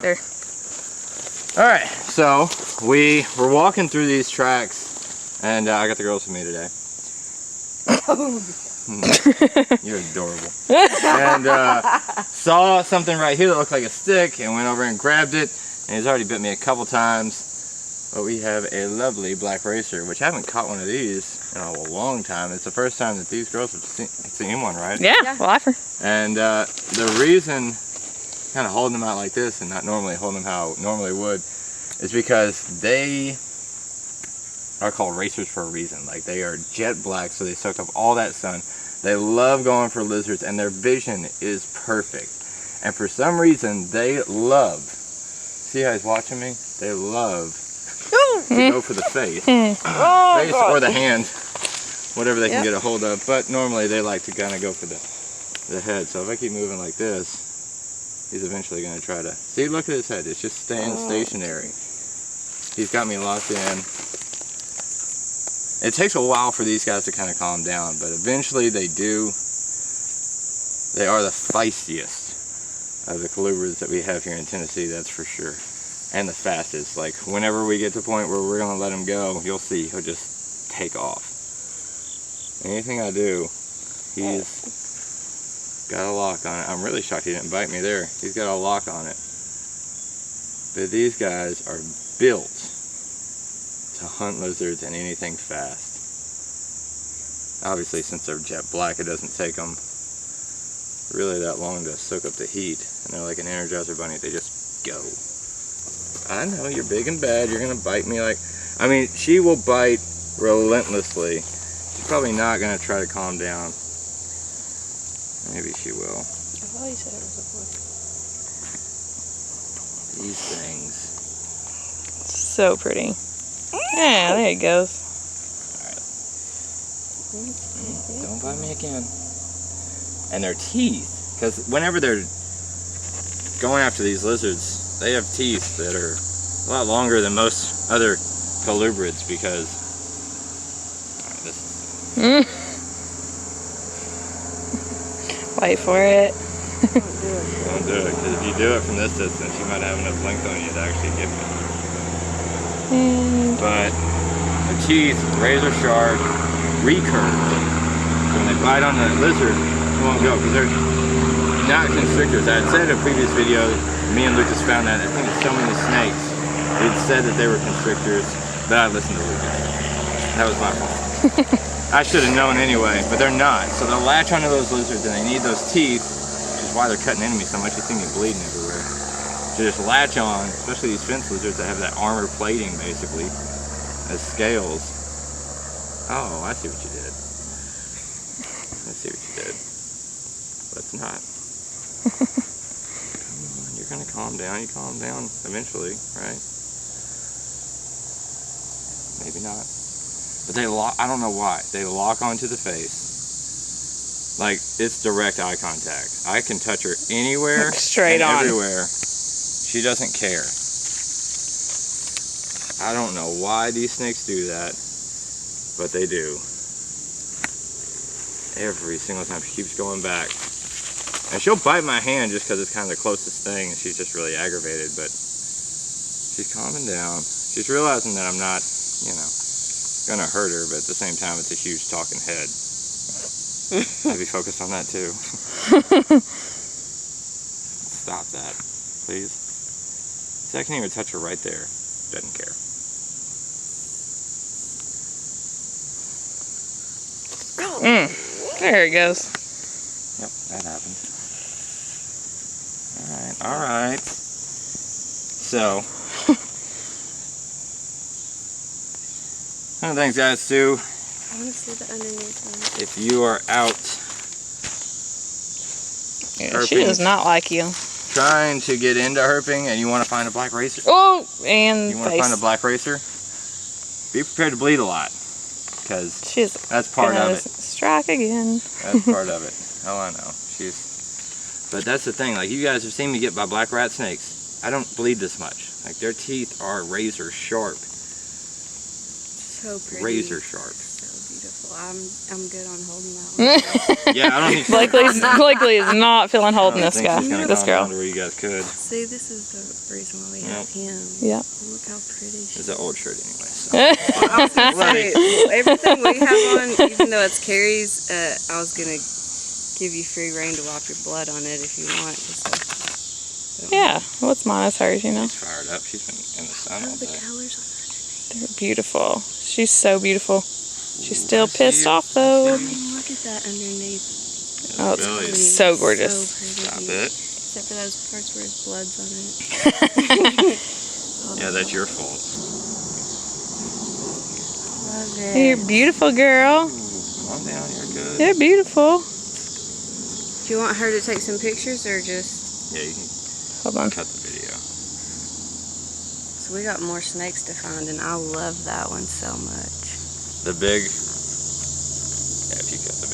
There. Alright, so we were walking through these tracks, and I got the girls with me today. You're adorable. And saw something right here that looked like a stick, and went over and grabbed it, and he's already bit me a couple times. But we have a lovely black racer, which I haven't caught one of these in a long time. It's the first time that these girls have seen one, right? Yeah, lifer. And the reason kind of holding them out like this and not normally holding them how I normally would is because they are called racers for a reason. Like, they are jet black, so they soaked up all that sun. They love going for lizards, and their vision is perfect. And for some reason, they love, see how he's watching me? They love to go for the face. Face or the hand, whatever they can get a hold of. But normally they like to kind of go for the head. So if I keep moving like this, he's eventually going to try to... See, look at his head. It's just staying stationary. He's got me locked in. It takes a while for these guys to kind of calm down, but eventually they do. They are the feistiest of the colubrids that we have here in Tennessee, that's for sure. And the fastest. Like, whenever we get to the point where we're going to let him go, you'll see he'll just take off. Anything I do, he's got a lock on it. I'm really shocked he didn't bite me there. He's got a lock on it. But these guys are built to hunt lizards and anything fast. Obviously, since they're jet black, it doesn't take them really that long to soak up the heat. And they're like an Energizer bunny. They just go. I know, you're big and bad. You're going to bite me like... I mean, she will bite relentlessly. She's probably not going to try to calm down. Maybe she will. I thought you said it was a boy. These things. So pretty. Yeah, there it goes. Alright. Don't bite me again. And their teeth, because whenever they're going after these lizards, they have teeth that are a lot longer than most other colubrids because... Alright, this is... Wait for it. Don't do it, because if you do it from this distance, you might have enough length on you to actually get me. But the teeth, razor sharp, recurved. So when they bite on the lizard, it won't go, because they're not constrictors. I had said in a previous video, me and Lucas found that, I think it's so many snakes, we'd said that they were constrictors, but I listened to Lucas. That was my fault. I should have known anyway, but they're not. So they'll latch onto those lizards and they need those teeth, which is why they're cutting into me so much. You see me bleeding everywhere. To just latch on, especially these fence lizards that have that armor plating basically as scales. Oh, I see what you did. I see what you did. But it's not. Come on, you're gonna calm down. You calm down eventually, right? Maybe not. But they lock, I don't know why. They lock onto the face. Like, it's direct eye contact. I can touch her anywhere, straight on, everywhere. She doesn't care. I don't know why these snakes do that, but they do. Every single time she keeps going back. And she'll bite my hand just because it's kind of the closest thing, and she's just really aggravated, but she's calming down. She's realizing that I'm not, you know, gonna hurt her, but at the same time it's a huge talking head. Maybe focus on that too. Stop that, please. See, I can even touch her right there. Doesn't care. There it goes. Yep, that happened. Alright. So, one of the things guys do, I want to see the underneath one. if you are out Yeah, she does not like you. trying to get into herping and you want to find a black racer, Oh, and you want to find a black racer, be prepared to bleed a lot, because she's that's part of it. Strike again. That's part of it. Oh, I know. But that's the thing. Like, you guys have seen me get by black rat snakes. I don't bleed this much. Like, their teeth are razor sharp. So pretty. Razor sharp. So beautiful. Well, I'm good on holding that one. Yeah, I don't think so. Blakely is not feeling holding this guy, this girl. Where you guys could. See, this is the reason why we have him. Yep. Look how pretty she It's is. an old shirt anyway. So. I was gonna say, everything we have on, even though it's Carrie's, I was gonna give you free reign to wipe your blood on it if you want. Yeah, what's mine is hers, you know. She's fired up. She's been in the sun all The day. colors on underneath. They're beautiful. She's so beautiful. She's still pissed off though. Look at that underneath. Oh, it's so gorgeous. So Stop pretty. it. Except for those parts where his blood's on it. Yeah, that's your fault. Love it. You're beautiful, girl. Ooh, calm down. You're good. You're beautiful. Do you want her to take some pictures or just... Yeah, you can Hold on. cut the video. So we got more snakes to find, and I love that one so much. The big